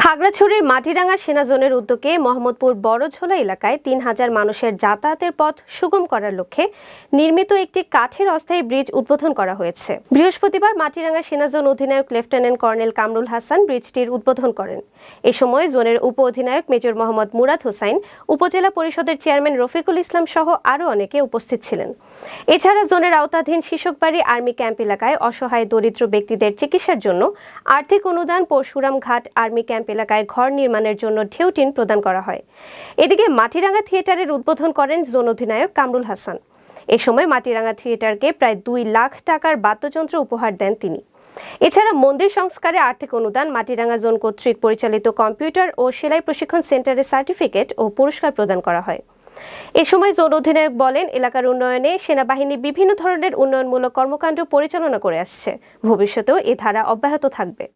খাগড়াছড়ির মাটিরাঙ্গা সেনা জোনের উদ্যোগে মোহাম্মদপুর বড়ঝোলা এলাকায় ৩,০০০ মানুষের যাতায়াতের পথ সুগম করার লক্ষ্যে নির্মিত একটি কাঠের অস্থায়ী ব্রিজ উদ্বোধন করা হয়েছে। বৃহস্পতিবার মাটিরাঙ্গা সেনা জোন অধিনায়ক লেফটেন্যান্ট কর্নেল কামরুল হাসান ব্রিজটির উদ্বোধন করেন। এ সময় জোনের উপ অধিনায়ক মেজর মোহাম্মদ মুরাদ হোসাইন, উপজেলা পরিষদের চেয়ারম্যান রফিকুল ইসলাম সহ আরও অনেকে উপস্থিত ছিলেন। এছাড়া জোনের আওতাধীন শিশকবাড়ি আর্মি ক্যাম্প এলাকায় অসহায় দরিদ্র ব্যক্তিদের চিকিৎসার জন্য আর্থিক অনুদান, পরশুরাম ঘাট আর্মি ক্যাম্প এলাকায় ঘর নির্মাণের জন্য ঢেউ টিন প্রদান করা হয়। এদিকে মাটিরাঙ্গা থিয়েটারের উদ্বোধন করেন জোন অধিনায়ক কামরুল হাসান। এ সময় মাটিরাঙ্গা থিয়েটারকে প্রায় 2 লাখ টাকার বাদ্যযন্ত্র উপহার দেন তিনি। এছাড়া মন্দির সংস্কারে আর্থিক অনুদান, মাটিরাঙ্গা জোন কর্তৃক পরিচালিত কম্পিউটার ও সেলাই প্রশিক্ষণ সেন্টারের সার্টিফিকেট ও পুরস্কার প্রদান করা হয়। এ সময় জোন অধিনায়ক বলেন, এলাকার উন্নয়নে সেনাবাহিনী বিভিন্ন ধরনের উন্নয়নমূলক কর্মকাণ্ড পরিচালনা করে আসছে। ভবিষ্যতেও এ ধারা অব্যাহত থাকবে।